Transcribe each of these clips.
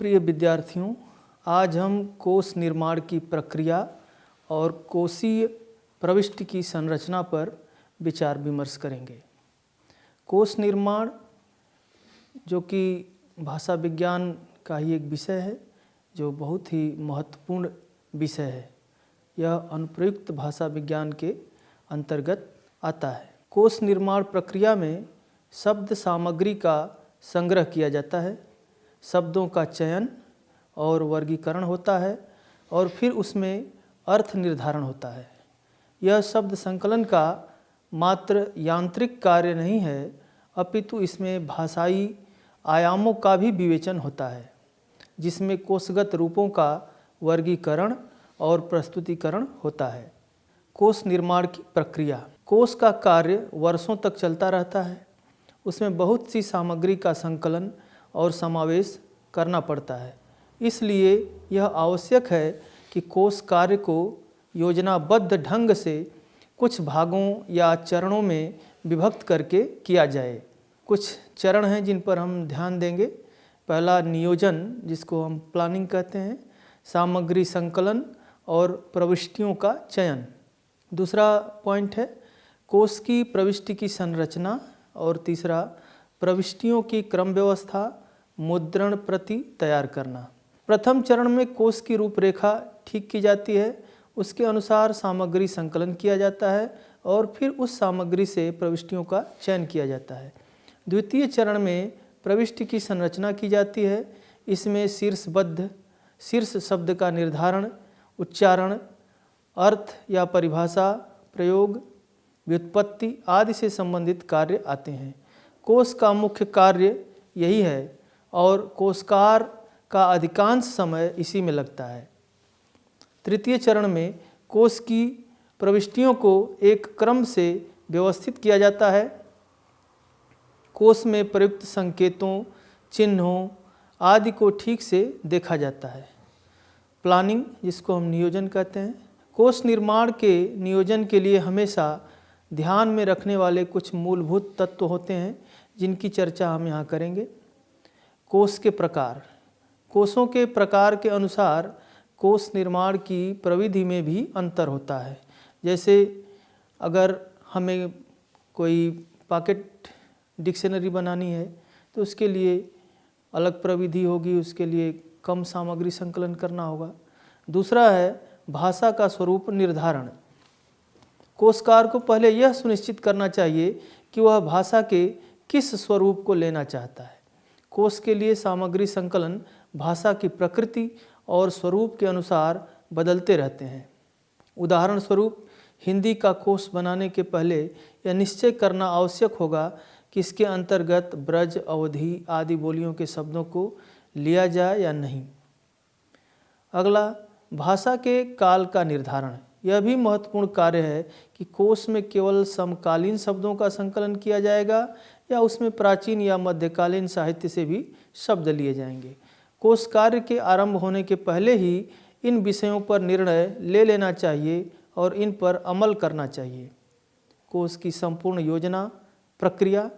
प्रिय विद्यार्थियों, आज हम कोश निर्माण की प्रक्रिया और कोशीय प्रविष्टि की संरचना पर विचार विमर्श करेंगे। कोश निर्माण जो कि भाषा विज्ञान का ही एक विषय है, जो बहुत ही महत्वपूर्ण विषय है। यह अनुप्रयुक्त भाषा विज्ञान के अंतर्गत आता है। कोश निर्माण प्रक्रिया में शब्द सामग्री का संग्रह किया जाता है, शब्दों का चयन और वर्गीकरण होता है और फिर उसमें अर्थ निर्धारण होता है। यह शब्द संकलन का मात्र यांत्रिक कार्य नहीं है, अपितु इसमें भाषाई आयामों का भी विवेचन होता है, जिसमें कोशगत रूपों का वर्गीकरण और प्रस्तुतिकरण होता है। कोश निर्माण की प्रक्रिया। कोश का कार्य वर्षों तक चलता रहता है। उसमें बहुत सी सामग्री का संकलन और समावेश करना पड़ता है। इसलिए यह आवश्यक है कि कोश कार्य को योजनाबद्ध ढंग से कुछ भागों या चरणों में विभक्त करके किया जाए। कुछ चरण हैं जिन पर हम ध्यान देंगे। पहला नियोजन, जिसको हम प्लानिंग कहते हैं, सामग्री संकलन और प्रविष्टियों का चयन। दूसरा पॉइंट है कोश की प्रविष्टि की संरचना और तीसरा प्रविष्टियों की क्रम व्यवस्था, मुद्रण प्रति तैयार करना। प्रथम चरण में कोश की रूपरेखा ठीक की जाती है, उसके अनुसार सामग्री संकलन किया जाता है और फिर उस सामग्री से प्रविष्टियों का चयन किया जाता है। द्वितीय चरण में प्रविष्टि की संरचना की जाती है। इसमें शीर्ष शब्द का निर्धारण, उच्चारण, अर्थ या परिभाषा, प्रयोग, व्युत्पत्ति आदि से संबंधित कार्य आते हैं। कोश का मुख्य कार्य यही है और कोशकार का अधिकांश समय इसी में लगता है। तृतीय चरण में कोश की प्रविष्टियों को एक क्रम से व्यवस्थित किया जाता है। कोश में प्रयुक्त संकेतों, चिन्हों आदि को ठीक से देखा जाता है। प्लानिंग, जिसको हम नियोजन कहते हैं। कोश निर्माण के नियोजन के लिए हमेशा ध्यान में रखने वाले कुछ मूलभूत तत्व होते हैं, जिनकी चर्चा हम यहाँ करेंगे। कोश के प्रकार। कोशों के प्रकार के अनुसार कोश निर्माण की प्रविधि में भी अंतर होता है। जैसे अगर हमें कोई पॉकेट डिक्शनरी बनानी है तो उसके लिए अलग प्रविधि होगी, उसके लिए कम सामग्री संकलन करना होगा। दूसरा है भाषा का स्वरूप निर्धारण। कोशकार को पहले यह सुनिश्चित करना चाहिए कि वह भाषा के किस स्वरूप को लेना चाहता है। कोश के लिए सामग्री संकलन भाषा की प्रकृति और स्वरूप के अनुसार बदलते रहते हैं। उदाहरण स्वरूप, हिंदी का कोश बनाने के पहले यह निश्चय करना आवश्यक होगा कि इसके अंतर्गत ब्रज, अवधी आदि बोलियों के शब्दों को लिया जाए या नहीं। अगला, भाषा के काल का निर्धारण। यह भी महत्वपूर्ण कार्य है कि कोश में केवल समकालीन शब्दों का संकलन किया जाएगा या उसमें प्राचीन या मध्यकालीन साहित्य से भी शब्द लिए जाएंगे। कोश कार्य के आरंभ होने के पहले ही इन विषयों पर निर्णय ले लेना चाहिए और इन पर अमल करना चाहिए। कोश की संपूर्ण योजना, प्रक्रिया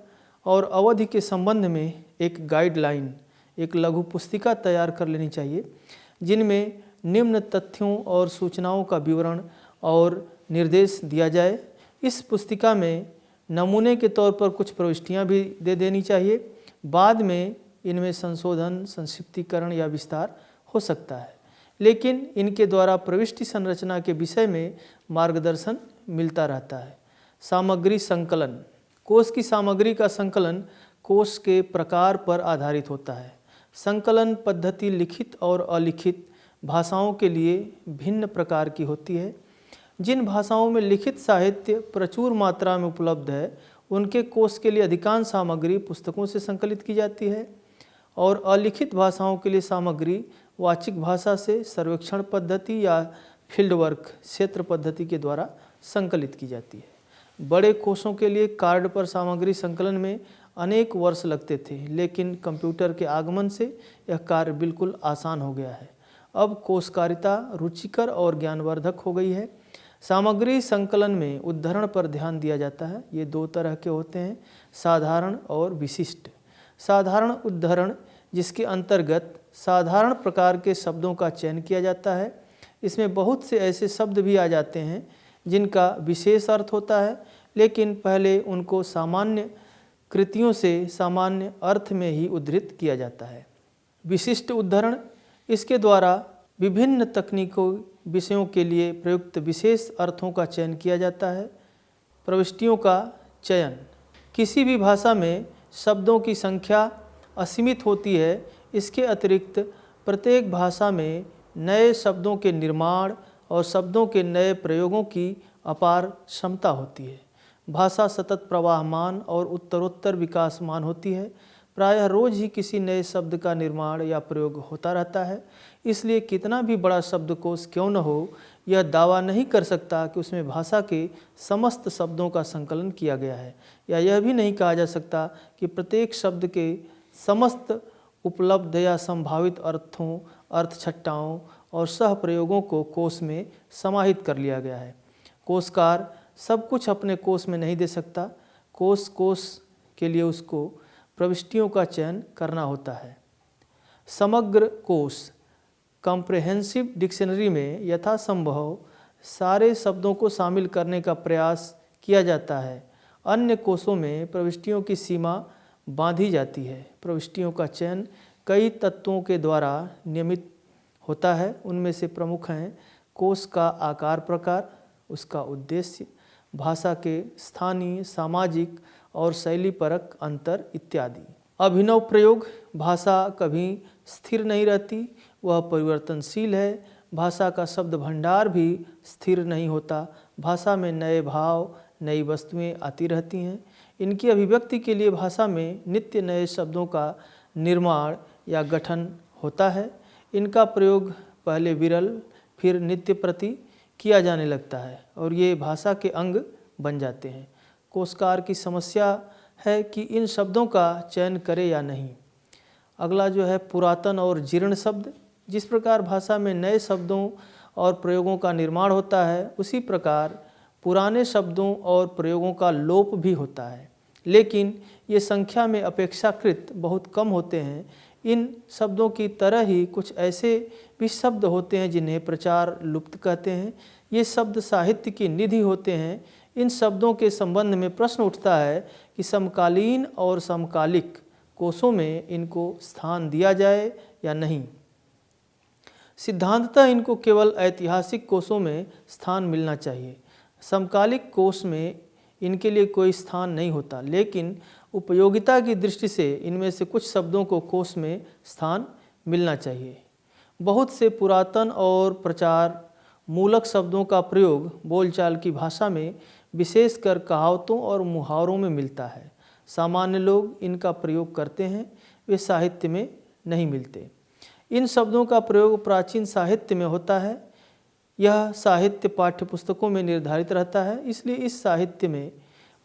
और अवधि के संबंध में एक गाइडलाइन, एक लघु पुस्तिका तैयार कर लेनी चाहिए, जिनमें निम्न तथ्यों और सूचनाओं का विवरण और निर्देश दिया जाए। इस पुस्तिका में नमूने के तौर पर कुछ प्रविष्टियां भी दे देनी चाहिए। बाद में इनमें संशोधन, संक्षिप्तीकरण या विस्तार हो सकता है, लेकिन इनके द्वारा प्रविष्टि संरचना के विषय में मार्गदर्शन मिलता रहता है। सामग्री संकलन। कोश की सामग्री का संकलन कोश के प्रकार पर आधारित होता है। संकलन पद्धति लिखित और अलिखित भाषाओं के लिए भिन्न प्रकार की होती है। जिन भाषाओं में लिखित साहित्य प्रचुर मात्रा में उपलब्ध है, उनके कोश के लिए अधिकांश सामग्री पुस्तकों से संकलित की जाती है और अलिखित भाषाओं के लिए सामग्री वाचिक भाषा से सर्वेक्षण पद्धति या फील्ड वर्क क्षेत्र पद्धति के द्वारा संकलित की जाती है। बड़े कोशों के लिए कार्ड पर सामग्री संकलन में अनेक वर्ष लगते थे, लेकिन कंप्यूटर के आगमन से यह कार्य बिल्कुल आसान हो गया है। अब कोशकारिता रुचिकर और ज्ञानवर्धक हो गई है। सामग्री संकलन में उद्धरण पर ध्यान दिया जाता है। ये दो तरह के होते हैं, साधारण और विशिष्ट। साधारण उद्धरण जिसके अंतर्गत साधारण प्रकार के शब्दों का चयन किया जाता है। इसमें बहुत से ऐसे शब्द भी आ जाते हैं जिनका विशेष अर्थ होता है, लेकिन पहले उनको सामान्य कृतियों से सामान्य अर्थ में ही उद्धृत किया जाता है। विशिष्ट उद्धरण, इसके द्वारा विभिन्न तकनीकों विषयों के लिए प्रयुक्त विशेष अर्थों का चयन किया जाता है। प्रविष्टियों का चयन, किसी भी भाषा में शब्दों की संख्या असीमित होती है। इसके अतिरिक्त प्रत्येक भाषा में नए शब्दों के निर्माण और शब्दों के नए प्रयोगों की अपार क्षमता होती है। भाषा सतत प्रवाहमान और उत्तरोत्तर विकासमान होती है। प्रायः रोज ही किसी नए शब्द का निर्माण या प्रयोग होता रहता है। इसलिए कितना भी बड़ा शब्दकोश क्यों न हो, यह दावा नहीं कर सकता कि उसमें भाषा के समस्त शब्दों का संकलन किया गया है, या यह भी नहीं कहा जा सकता कि प्रत्येक शब्द के समस्त उपलब्ध या संभावित अर्थों, अर्थछट्टाओं और सह प्रयोगों को कोश में समाहित कर लिया गया है। कोशकार सब कुछ अपने कोश में नहीं दे सकता। कोश के लिए उसको प्रविष्टियों का चयन करना होता है। समग्र कोश, कॉम्प्रिहेंसिव डिक्शनरी में यथासंभव सारे शब्दों को शामिल करने का प्रयास किया जाता है। अन्य कोशों में प्रविष्टियों की सीमा बांधी जाती है। प्रविष्टियों का चयन कई तत्वों के द्वारा नियमित होता है। उनमें से प्रमुख हैं कोश का आकार प्रकार, उसका उद्देश्य, भाषा के स्थानीय, सामाजिक और शैली परक अंतर इत्यादि। अभिनव प्रयोग, भाषा कभी स्थिर नहीं रहती, वह परिवर्तनशील है। भाषा का शब्द भंडार भी स्थिर नहीं होता। भाषा में नए भाव, नई वस्तुएं आती रहती हैं। इनकी अभिव्यक्ति के लिए भाषा में नित्य नए शब्दों का निर्माण या गठन होता है। इनका प्रयोग पहले विरल फिर नित्य प्रति किया जाने लगता है और ये भाषा के अंग बन जाते हैं। कोशकार की समस्या है कि इन शब्दों का चयन करे या नहीं। अगला जो है पुरातन और जीर्ण शब्द। जिस प्रकार भाषा में नए शब्दों और प्रयोगों का निर्माण होता है, उसी प्रकार पुराने शब्दों और प्रयोगों का लोप भी होता है, लेकिन ये संख्या में अपेक्षाकृत बहुत कम होते हैं। इन शब्दों की तरह ही कुछ ऐसे भी शब्द होते हैं जिन्हें प्रचार लुप्त कहते हैं। ये शब्द साहित्य की निधि होते हैं। इन शब्दों के संबंध में प्रश्न उठता है कि समकालीन और समकालिक कोशों में इनको स्थान दिया जाए या नहीं। सिद्धांततः इनको केवल ऐतिहासिक कोशों में स्थान मिलना चाहिए। समकालिक कोश में इनके लिए कोई स्थान नहीं होता, लेकिन उपयोगिता की दृष्टि से इनमें से कुछ शब्दों को कोश में स्थान मिलना चाहिए। बहुत से पुरातन और प्रचार मूलक शब्दों का प्रयोग बोलचाल की भाषा में विशेषकर कहावतों और मुहावरों में मिलता है। सामान्य लोग इनका प्रयोग करते हैं, वे साहित्य में नहीं मिलते। इन शब्दों का प्रयोग प्राचीन साहित्य में होता है। यह साहित्य पाठ्यपुस्तकों में निर्धारित रहता है, इसलिए इस साहित्य में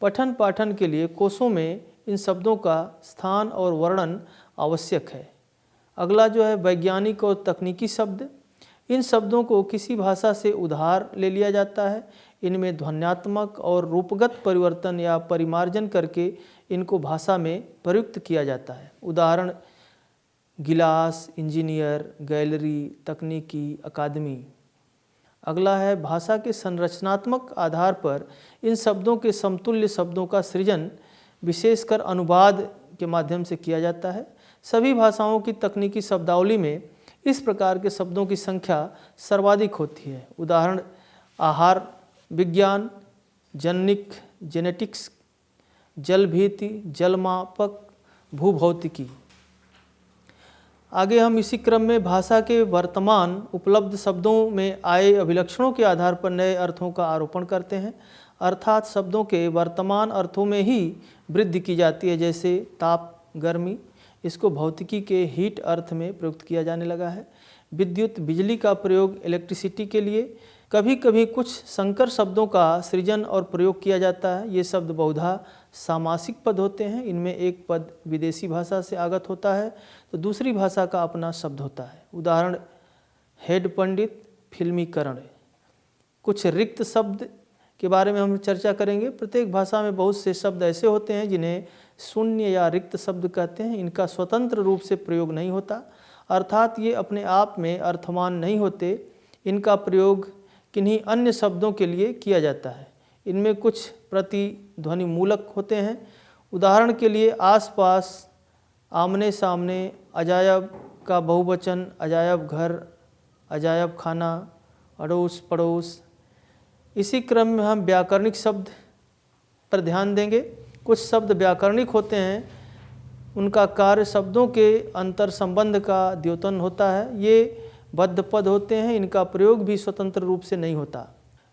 पठन पाठन के लिए कोशों में इन शब्दों का स्थान और वर्णन आवश्यक है। अगला जो है वैज्ञानिक और तकनीकी शब्द। इन शब्दों को किसी भाषा से उधार ले लिया जाता है। इनमें ध्वन्यात्मक और रूपगत परिवर्तन या परिमार्जन करके इनको भाषा में प्रयुक्त किया जाता है। उदाहरण गिलास, इंजीनियर, गैलरी, तकनीकी, अकादमी। अगला है भाषा के संरचनात्मक आधार पर इन शब्दों के समतुल्य शब्दों का सृजन विशेषकर अनुवाद के माध्यम से किया जाता है। सभी भाषाओं की तकनीकी शब्दावली में इस प्रकार के शब्दों की संख्या सर्वाधिक होती है। उदाहरण आहार विज्ञान, जननिक, जेनेटिक्स, जलभीति, जलमापक, भूभौतिकी। आगे हम इसी क्रम में भाषा के वर्तमान उपलब्ध शब्दों में आए अभिलक्षणों के आधार पर नए अर्थों का आरोपण करते हैं। अर्थात शब्दों के वर्तमान अर्थों में ही वृद्धि की जाती है। जैसे ताप, गर्मी, इसको भौतिकी के हीट अर्थ में प्रयुक्त किया जाने लगा है। विद्युत, बिजली का प्रयोग इलेक्ट्रिसिटी के लिए। कभी कभी कुछ संकर शब्दों का सृजन और प्रयोग किया जाता है। ये शब्द बहुधा सामासिक पद होते हैं। इनमें एक पद विदेशी भाषा से आगत होता है तो दूसरी भाषा का अपना शब्द होता है। उदाहरण हेड पंडित, फिल्मीकरण। कुछ रिक्त शब्द के बारे में हम चर्चा करेंगे। प्रत्येक भाषा में बहुत से शब्द ऐसे होते हैं जिन्हें शून्य या रिक्त शब्द कहते हैं। इनका स्वतंत्र रूप से प्रयोग नहीं होता, अर्थात ये अपने आप में अर्थवान नहीं होते। इनका प्रयोग किन्हीं अन्य शब्दों के लिए किया जाता है। इनमें कुछ प्रतिध्वनि मूलक होते हैं। उदाहरण के लिए आसपास, आमने सामने, अजायब का बहुवचन, अजायब घर, अजायब खाना, अड़ोस पड़ोस। इसी क्रम में हम व्याकरणिक शब्द पर ध्यान देंगे। कुछ शब्द व्याकरणिक होते हैं, उनका कार्य शब्दों के अंतर संबंध का द्योतन होता है। ये बद्ध पद होते हैं, इनका प्रयोग भी स्वतंत्र रूप से नहीं होता।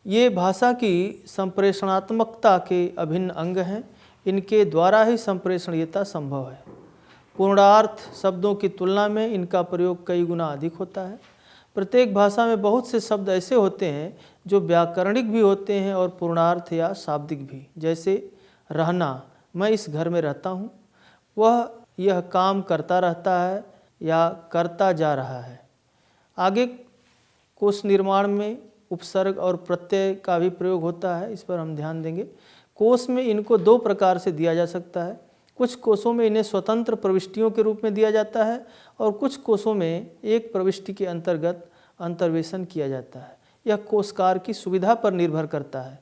ये भाषा की संप्रेषणात्मकता के अभिन्न अंग हैं, इनके द्वारा ही संप्रेषणीयता संभव है। पूर्णार्थ शब्दों की तुलना में इनका प्रयोग कई गुना अधिक होता है। प्रत्येक भाषा में बहुत से शब्द ऐसे होते हैं जो व्याकरणिक भी होते हैं और पूर्णार्थ या शाब्दिक भी। जैसे रहना, मैं इस घर में रहता हूँ, वह यह काम करता रहता है या करता जा रहा है। आगे कोश निर्माण में उपसर्ग और प्रत्यय का भी प्रयोग होता है, इस पर हम ध्यान देंगे। कोश में इनको दो प्रकार से दिया जा सकता है। कुछ कोशों में इन्हें स्वतंत्र प्रविष्टियों के रूप में दिया जाता है और कुछ कोशों में एक प्रविष्टि के अंतर्गत अंतर्वेशन किया जाता है। यह कोशकार की सुविधा पर निर्भर करता है।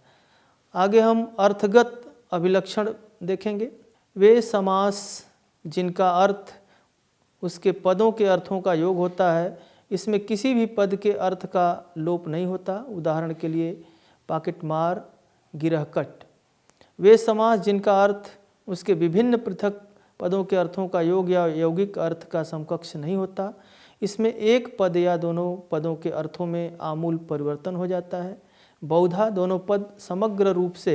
आगे हम अर्थगत अभिलक्षण देखेंगे। वे समास जिनका अर्थ उसके पदों के अर्थों का योग होता है, इसमें किसी भी पद के अर्थ का लोप नहीं होता। उदाहरण के लिए पाकिटमार, गिरहकट। वे समास जिनका अर्थ उसके विभिन्न पृथक पदों के अर्थों का योग या यौगिक अर्थ का समकक्ष नहीं होता। इसमें एक पद या दोनों पदों के अर्थों में आमूल परिवर्तन हो जाता है। बहुधा दोनों पद समग्र रूप से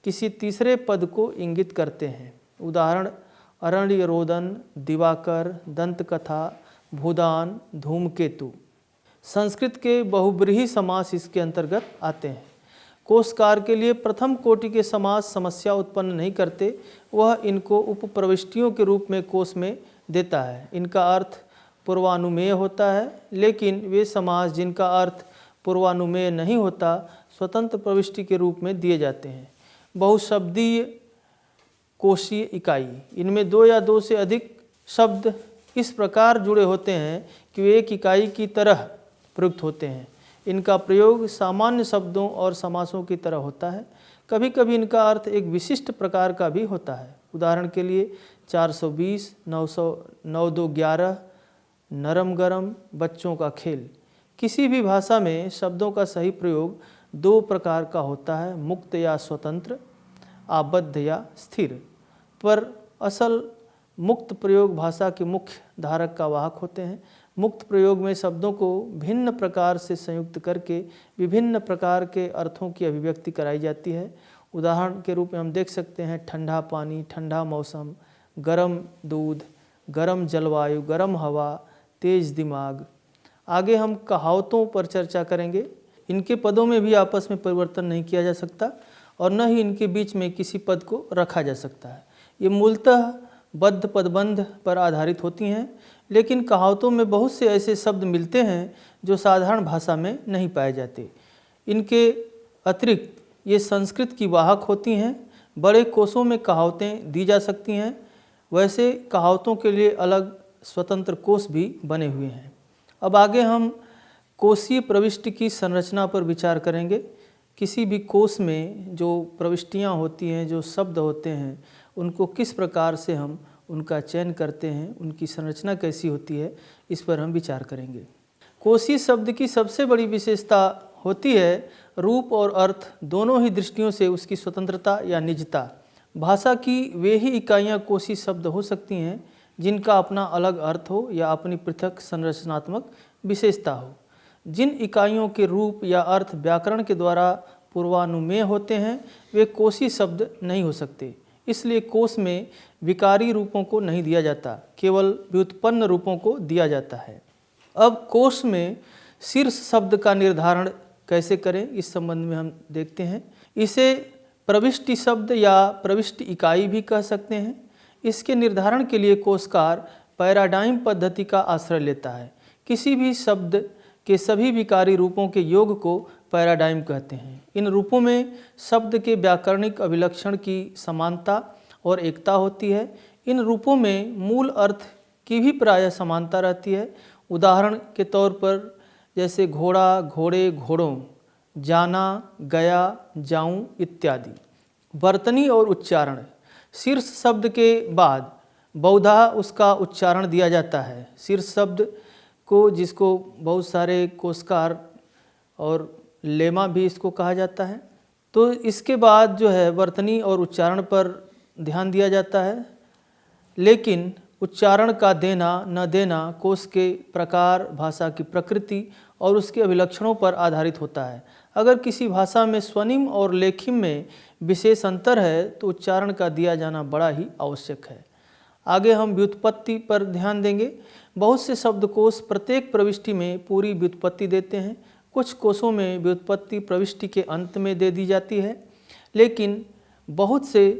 किसी तीसरे पद को इंगित करते हैं। उदाहरण अरण्य रोदन, दिवाकर, दंतकथा, भूदान, धूमकेतु। संस्कृत के बहुब्रीहि समास इसके अंतर्गत आते हैं। कोशकार के लिए प्रथम कोटि के समास समस्या उत्पन्न नहीं करते, वह इनको उपप्रविष्टियों के रूप में कोश में देता है। इनका अर्थ पूर्वानुमेय होता है, लेकिन वे समास जिनका अर्थ पूर्वानुमेय नहीं होता स्वतंत्र प्रविष्टि के रूप में दिए जाते हैं। बहुशब्दीय कोशीय इकाई, इनमें दो या दो से अधिक शब्द इस प्रकार जुड़े होते हैं कि वे एक इकाई की तरह प्रयुक्त होते हैं। इनका प्रयोग सामान्य शब्दों और समासों की तरह होता है। कभी कभी इनका अर्थ एक विशिष्ट प्रकार का भी होता है। उदाहरण के लिए 420, 90211, नरम गरम, बच्चों का खेल। किसी भी भाषा में शब्दों का सही प्रयोग दो प्रकार का होता है, मुक्त या स्वतंत्र, आबद्ध या स्थिर। पर असल मुक्त प्रयोग भाषा के मुख्य धारक का वाहक होते हैं। मुक्त प्रयोग में शब्दों को भिन्न प्रकार से संयुक्त करके विभिन्न प्रकार के अर्थों की अभिव्यक्ति कराई जाती है। उदाहरण के रूप में हम देख सकते हैं ठंडा पानी, ठंडा मौसम, गरम दूध, गरम जलवायु, गरम हवा, तेज दिमाग। आगे हम कहावतों पर चर्चा करेंगे। इनके पदों में भी आपस में परिवर्तन नहीं किया जा सकता और न ही इनके बीच में किसी पद को रखा जा सकता है। ये मूलतः बद्ध पदबंध पर आधारित होती हैं, लेकिन कहावतों में बहुत से ऐसे शब्द मिलते हैं जो साधारण भाषा में नहीं पाए जाते। इनके अतिरिक्त ये संस्कृत की वाहक होती हैं। बड़े कोशों में कहावतें दी जा सकती हैं, वैसे कहावतों के लिए अलग स्वतंत्र कोश भी बने हुए हैं। अब आगे हम कोशीय प्रविष्टि की संरचना पर विचार करेंगे। किसी भी कोश में जो प्रविष्टियाँ होती हैं, जो शब्द होते हैं, उनको किस प्रकार से हम उनका चयन करते हैं, उनकी संरचना कैसी होती है, इस पर हम विचार करेंगे। कोशीय शब्द की सबसे बड़ी विशेषता होती है रूप और अर्थ दोनों ही दृष्टियों से उसकी स्वतंत्रता या निजता। भाषा की वे ही इकाइयाँ कोशीय शब्द हो सकती हैं जिनका अपना अलग अर्थ हो या अपनी पृथक संरचनात्मक विशेषता हो। जिन इकाइयों के रूप या अर्थ व्याकरण के द्वारा पूर्वानुमेय होते हैं, वे कोशीय शब्द नहीं हो सकते। इसलिए कोश में विकारी रूपों को नहीं दिया जाता, केवल व्युत्पन्न रूपों को दिया जाता है। अब कोश में शीर्ष शब्द का निर्धारण कैसे करें, इस संबंध में हम देखते हैं। इसे प्रविष्टि शब्द या प्रविष्टि इकाई भी कह सकते हैं। इसके निर्धारण के लिए कोशकार पैराडाइम पद्धति का आश्रय लेता है। किसी भी शब्द के सभी विकारी रूपों के योग को पैराडाइम कहते हैं। इन रूपों में शब्द के व्याकरणिक अभिलक्षण की समानता और एकता होती है। इन रूपों में मूल अर्थ की भी प्रायः समानता रहती है। उदाहरण के तौर पर जैसे घोड़ा, घोड़े, घोड़ों, जाना, गया, जाऊं इत्यादि। वर्तनी और उच्चारण। शीर्ष शब्द के बाद बहुधा उसका उच्चारण दिया जाता है। शीर्ष शब्द को, जिसको बहुत सारे कोशकार और लेमा भी इसको कहा जाता है, तो इसके बाद जो है वर्तनी और उच्चारण पर ध्यान दिया जाता है। लेकिन उच्चारण का देना न देना कोश के प्रकार, भाषा की प्रकृति और उसके अभिलक्षणों पर आधारित होता है। अगर किसी भाषा में स्वनिम और लेखिम में विशेष अंतर है तो उच्चारण का दिया जाना बड़ा ही आवश्यक है। आगे हम व्युत्पत्ति पर ध्यान देंगे। बहुत से शब्दकोश प्रत्येक प्रविष्टि में पूरी व्युत्पत्ति देते हैं। कुछ कोशों में व्युत्पत्ति प्रविष्टि के अंत में दे दी जाती है, लेकिन बहुत से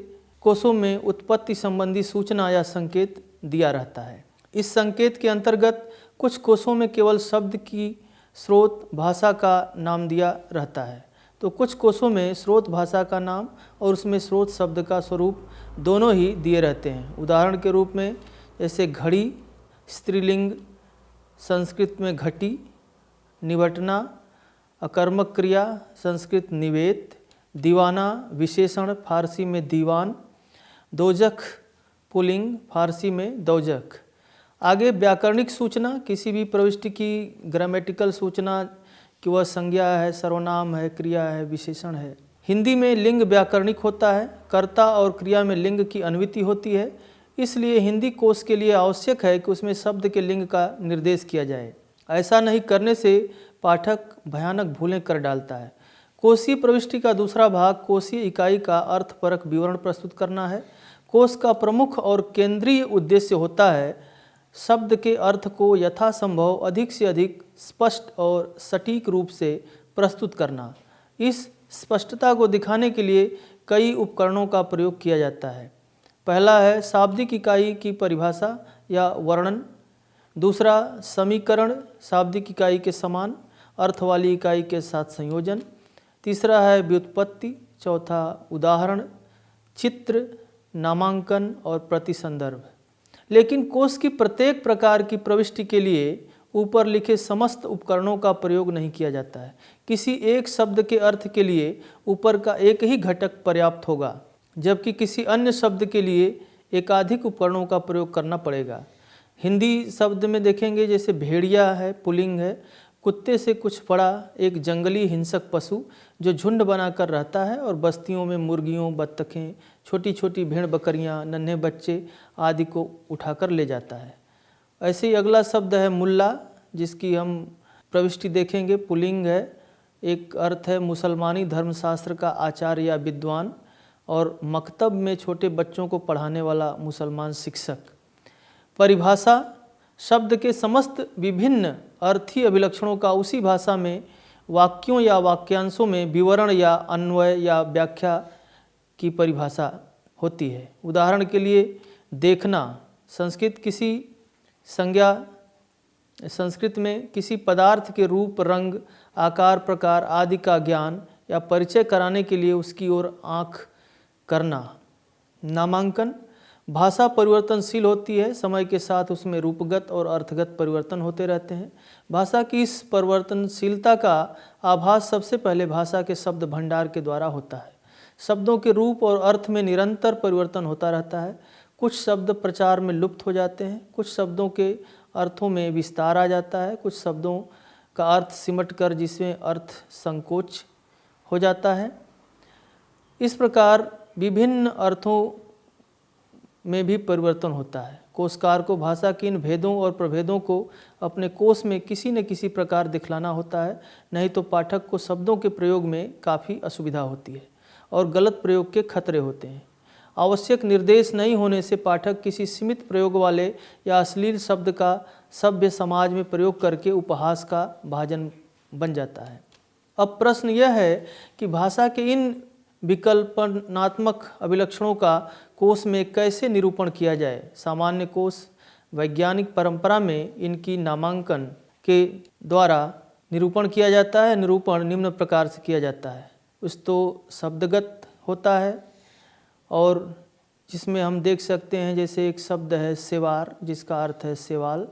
कोशों में उत्पत्ति संबंधी सूचना या संकेत दिया रहता है। इस संकेत के अंतर्गत कुछ कोशों में केवल शब्द की स्रोत भाषा का नाम दिया रहता है, तो कुछ कोशों में स्रोत भाषा का नाम और उसमें स्रोत शब्द का स्वरूप दोनों ही दिए रहते हैं। उदाहरण के रूप में जैसे घड़ी स्त्रीलिंग संस्कृत में घटी, निबटना अकर्मक क्रिया संस्कृत निवेत, दीवाना विशेषण फारसी में दीवान, दोजख पुल्लिंग फारसी में दौजक। आगे व्याकरणिक सूचना, किसी भी प्रविष्टि की ग्रामेटिकल सूचना कि वह संज्ञा है, सर्वनाम है, क्रिया है, विशेषण है। हिंदी में लिंग व्याकरणिक होता है। कर्ता और क्रिया में लिंग की अन्विति होती है, इसलिए हिंदी कोश के लिए आवश्यक है कि उसमें शब्द के लिंग का निर्देश किया जाए। ऐसा नहीं करने से पाठक भयानक भूलें कर डालता है। कोशीय प्रविष्टि का दूसरा भाग कोशीय इकाई का अर्थपरक विवरण प्रस्तुत करना है। कोश का प्रमुख और केंद्रीय उद्देश्य होता है शब्द के अर्थ को यथासंभव अधिक से अधिक स्पष्ट और सटीक रूप से प्रस्तुत करना। इस स्पष्टता को दिखाने के लिए कई उपकरणों का प्रयोग किया जाता है। पहला है शाब्दिक इकाई की परिभाषा या वर्णन। दूसरा समीकरण, शाब्दिक इकाई के समान अर्थ वाली इकाई के साथ संयोजन। तीसरा है व्युत्पत्ति। चौथा उदाहरण, चित्र, नामांकन और प्रतिसंदर्भ। लेकिन कोश की प्रत्येक प्रकार की प्रविष्टि के लिए ऊपर लिखे समस्त उपकरणों का प्रयोग नहीं किया जाता है। किसी एक शब्द के अर्थ के लिए ऊपर का एक ही घटक पर्याप्त होगा, जबकि किसी अन्य शब्द के लिए एकाधिक उपकरणों का प्रयोग करना पड़ेगा। हिंदी शब्द में देखेंगे जैसे भेड़िया है, पुल्लिंग है, कुत्ते से कुछ बड़ा एक जंगली हिंसक पशु जो झुंड बनाकर रहता है और बस्तियों में मुर्गियों, बत्तखें, छोटी छोटी भेड़ बकरियां, नन्हे बच्चे आदि को उठाकर ले जाता है। ऐसे ही अगला शब्द है मुल्ला, जिसकी हम प्रविष्टि देखेंगे, पुल्लिंग है। एक अर्थ है मुसलमानी धर्मशास्त्र का आचार्य या विद्वान, और मकतब में छोटे बच्चों को पढ़ाने वाला मुसलमान शिक्षक। परिभाषा, शब्द के समस्त विभिन्न अर्थीय अभिलक्षणों का उसी भाषा में वाक्यों या वाक्यांशों में विवरण या अन्वय या व्याख्या की परिभाषा होती है। उदाहरण के लिए देखना, संस्कृत में किसी पदार्थ के रूप, रंग, आकार, प्रकार आदि का ज्ञान या परिचय कराने के लिए उसकी ओर आँख करना। नामांकन, भाषा परिवर्तनशील होती है, समय के साथ उसमें रूपगत और अर्थगत परिवर्तन होते रहते हैं। भाषा की इस परिवर्तनशीलता का आभास सबसे पहले भाषा के शब्द भंडार के द्वारा होता है। शब्दों के रूप और अर्थ में निरंतर परिवर्तन होता रहता है। कुछ शब्द प्रचार में लुप्त हो जाते हैं, कुछ शब्दों के अर्थों में विस्तार आ जाता है, कुछ शब्दों का अर्थ सिमट कर जिसमें अर्थ संकोच हो जाता है। इस प्रकार विभिन्न अर्थों में भी परिवर्तन होता है। कोशकार को भाषा के इन भेदों और प्रभेदों को अपने कोश में किसी न किसी प्रकार दिखलाना होता है, नहीं तो पाठक को शब्दों के प्रयोग में काफ़ी असुविधा होती है और गलत प्रयोग के खतरे होते हैं। आवश्यक निर्देश नहीं होने से पाठक किसी सीमित प्रयोग वाले या अश्लील शब्द का सभ्य समाज में प्रयोग करके उपहास का भाजन बन जाता है। अब प्रश्न यह है कि भाषा के इन विकल्पनात्मक अभिलक्षणों का कोश में कैसे निरूपण किया जाए। सामान्य कोश वैज्ञानिक परंपरा में इनकी नामांकन के द्वारा निरूपण किया जाता है। निरूपण निम्न प्रकार से किया जाता है। कुछ तो शब्दगत होता है और जिसमें हम देख सकते हैं जैसे एक शब्द है सेवार जिसका अर्थ है सेवाल,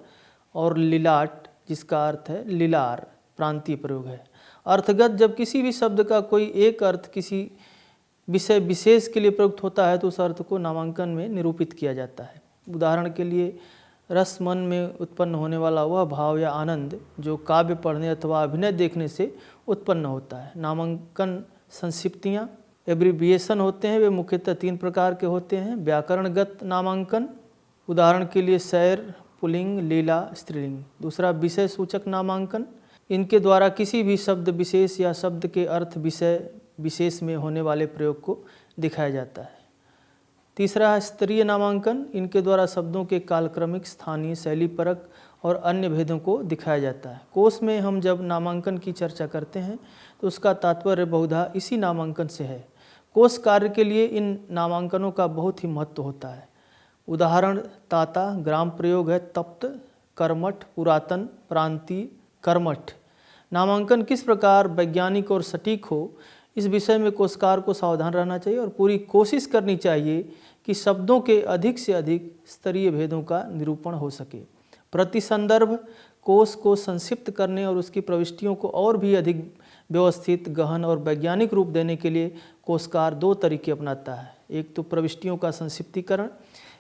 और लिलाट जिसका अर्थ है लीलार, प्रांतीय प्रयोग है। अर्थगत जब किसी भी शब्द का कोई एक अर्थ किसी विषय विशेष के लिए प्रयुक्त होता है तो उस अर्थ को नामांकन में निरूपित किया जाता है। उदाहरण के लिए रस मन में उत्पन्न होने वाला वह भाव या आनंद जो काव्य पढ़ने अथवा अभिनय देखने से उत्पन्न होता है। नामांकन संक्षिप्तियाँ एब्रीविएशन होते हैं, वे मुख्यतः 3 प्रकार के होते हैं। व्याकरणगत नामांकन, उदाहरण के लिए शैर पुल्लिंग, लीला स्त्रीलिंग। दूसरा विषय सूचक नामांकन, इनके द्वारा किसी भी शब्द विशेष या शब्द के अर्थ विषय विशेष में होने वाले प्रयोग को दिखाया जाता है। तीसरा है स्तरीय नामांकन, इनके द्वारा शब्दों के कालक्रमिक, स्थानीय, शैली परक और अन्य भेदों को दिखाया जाता है। कोश में हम जब नामांकन की चर्चा करते हैं तो उसका तात्पर्य बहुधा इसी नामांकन से है। कोश कार्य के लिए इन नामांकनों का बहुत ही महत्व होता है। उदाहरण ताता, ग्राम प्रयोग है तप्त, कर्मठ, पुरातन, प्रांतीय, कर्मठ। नामांकन किस प्रकार वैज्ञानिक और सटीक हो इस विषय में कोशकार को सावधान रहना चाहिए और पूरी कोशिश करनी चाहिए कि शब्दों के अधिक से अधिक स्तरीय भेदों का निरूपण हो सके। प्रतिसंदर्भ कोश को संक्षिप्त करने और उसकी प्रविष्टियों को और भी अधिक व्यवस्थित, गहन और वैज्ञानिक रूप देने के लिए कोशकार 2 तरीके अपनाता है। एक तो प्रविष्टियों का संक्षिप्तीकरण।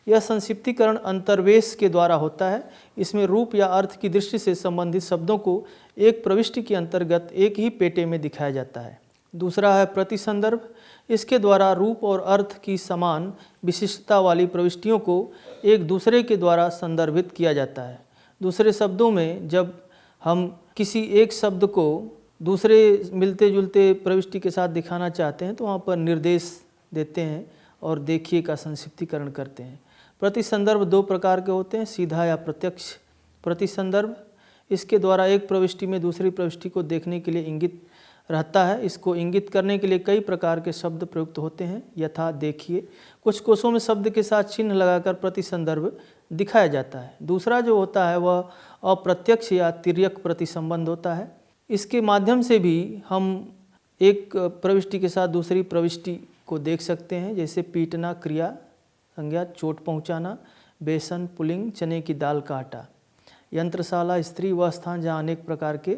यह संक्षिप्तीकरण अंतर्वेश के द्वारा होता है। इसमें रूप या अर्थ की दृष्टि से संबंधित शब्दों को एक प्रविष्टि के अंतर्गत एक ही पेटे में दिखाया जाता है। दूसरा है प्रतिसंदर्भ। इसके द्वारा रूप और अर्थ की समान विशिष्टता वाली प्रविष्टियों को एक दूसरे के द्वारा संदर्भित किया जाता है। दूसरे शब्दों में जब हम किसी एक शब्द को दूसरे मिलते जुलते प्रविष्टि के साथ दिखाना चाहते हैं तो वहाँ पर निर्देश देते हैं और देखिए का संक्षिप्तीकरण करते हैं। प्रतिसंदर्भ 2 प्रकार के होते हैं, सीधा या प्रत्यक्ष प्रतिसंदर्भ। इसके द्वारा एक प्रविष्टि में दूसरी प्रविष्टि को देखने के लिए इंगित रहता है। इसको इंगित करने के लिए कई प्रकार के शब्द प्रयुक्त होते हैं, यथा देखिए। कुछ कोशों में शब्द के साथ चिन्ह लगाकर प्रतिसंदर्भ दिखाया जाता है। दूसरा जो होता है वह अप्रत्यक्ष या तिर्यक प्रतिसंबंध होता है। इसके माध्यम से भी हम एक प्रविष्टि के साथ दूसरी प्रविष्टि को देख सकते हैं, जैसे पीटना क्रिया संज्ञा, चोट पहुंचाना, बेसन पुल्लिंग, चने की दाल का आटा। यंत्रशाला स्त्री वह स्थान जहाँ अनेक प्रकार के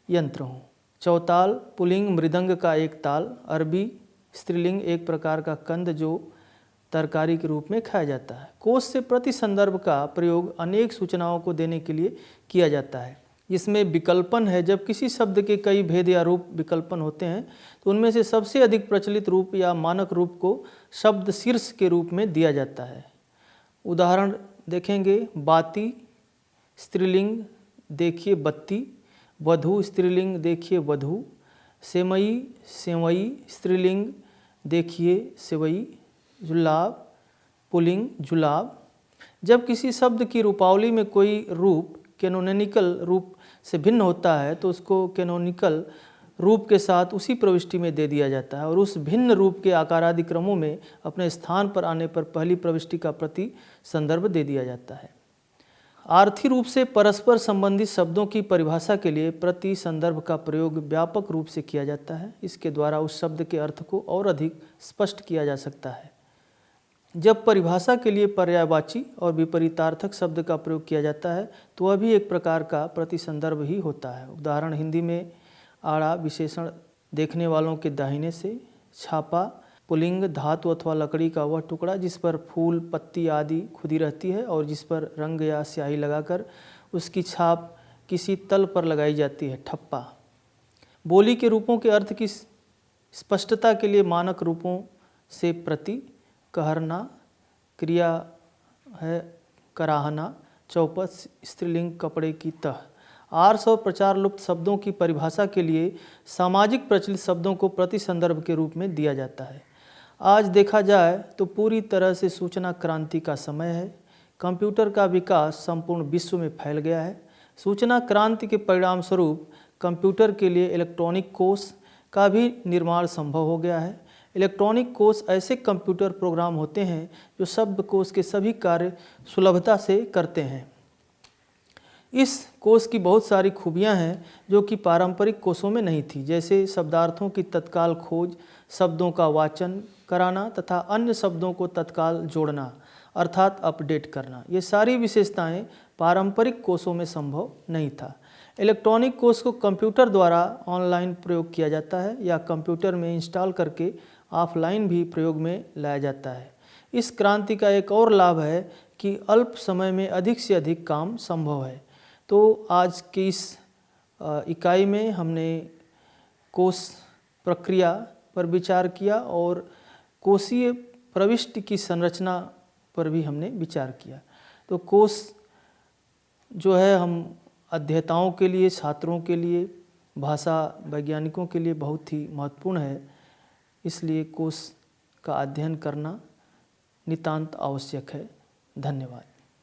यंत्र हों। चौताल पुल्लिंग मृदंग का एक ताल। अरबी स्त्रीलिंग एक प्रकार का कंद जो तरकारी के रूप में खाया जाता है। कोश से प्रतिसंदर्भ का प्रयोग अनेक सूचनाओं को देने के लिए किया जाता है। इसमें विकल्पन है। जब किसी शब्द के कई भेद या रूप विकल्पन होते हैं तो उनमें से सबसे अधिक प्रचलित रूप या मानक रूप को शब्द शीर्ष के रूप में दिया जाता है। उदाहरण देखेंगे, बाती स्त्रीलिंग देखिए बत्ती, वधू स्त्रीलिंग देखिए वधू, सेमई सेवई स्त्रीलिंग देखिए सेवई, जुलाब पुल्लिंग जुलाब। जब किसी शब्द की रूपावली में कोई रूप कैनोनिकल रूप से भिन्न होता है तो उसको कैनोनिकल रूप के साथ उसी प्रविष्टि में दे दिया जाता है और उस भिन्न रूप के आकारादि क्रमों में अपने स्थान पर आने पर पहली प्रविष्टि का प्रति संदर्भ दे दिया जाता है। आर्थी रूप से परस्पर संबंधित शब्दों की परिभाषा के लिए प्रति संदर्भ का प्रयोग व्यापक रूप से किया जाता है। इसके द्वारा उस शब्द के अर्थ को और अधिक स्पष्ट किया जा सकता है। जब परिभाषा के लिए पर्यायवाची और विपरीतार्थक शब्द का प्रयोग किया जाता है तो वह भी एक प्रकार का प्रतिसंदर्भ ही होता है। उदाहरण हिंदी में आड़ा विशेषण देखने वालों के दाहिने से, छापा पुल्लिंग धातु अथवा लकड़ी का वह टुकड़ा जिस पर फूल पत्ती आदि खुदी रहती है और जिस पर रंग या स्याही लगाकर उसकी छाप किसी तल पर लगाई जाती है, ठप्पा। बोली के रूपों के अर्थ की स्पष्टता के लिए मानक रूपों से प्रति, कहरना क्रिया है कराहना, चौपट स्त्रीलिंग कपड़े की तह। आर्ष और प्रचार लुप्त शब्दों की परिभाषा के लिए सामाजिक प्रचलित शब्दों को प्रतिसंदर्भ के रूप में दिया जाता है। आज देखा जाए तो पूरी तरह से सूचना क्रांति का समय है। कंप्यूटर का विकास संपूर्ण विश्व में फैल गया है। सूचना क्रांति के परिणाम स्वरूप कंप्यूटर के लिए इलेक्ट्रॉनिक कोश का भी निर्माण संभव हो गया है। इलेक्ट्रॉनिक कोश ऐसे कंप्यूटर प्रोग्राम होते हैं जो शब्दकोश के सभी कार्य सुलभता से करते हैं। इस कोश की बहुत सारी खूबियां हैं जो कि पारंपरिक कोशों में नहीं थी, जैसे शब्दार्थों की तत्काल खोज, शब्दों का वाचन, कराना तथा अन्य शब्दों को तत्काल जोड़ना अर्थात अपडेट करना, ये सारी विशेषताएं पारंपरिक कोषों में संभव नहीं था। इलेक्ट्रॉनिक कोष को कंप्यूटर द्वारा ऑनलाइन प्रयोग किया जाता है या कंप्यूटर में इंस्टॉल करके ऑफलाइन भी प्रयोग में लाया जाता है। इस क्रांति का एक और लाभ है कि अल्प समय में अधिक से अधिक काम संभव है। तो आज की इस इकाई में हमने कोष प्रक्रिया पर विचार किया और कोषीय प्रविष्टि की संरचना पर भी हमने विचार किया। तो कोष जो है हम अध्येताओं के लिए, छात्रों के लिए, भाषा वैज्ञानिकों के लिए बहुत ही महत्वपूर्ण है, इसलिए कोष का अध्ययन करना नितांत आवश्यक है। धन्यवाद।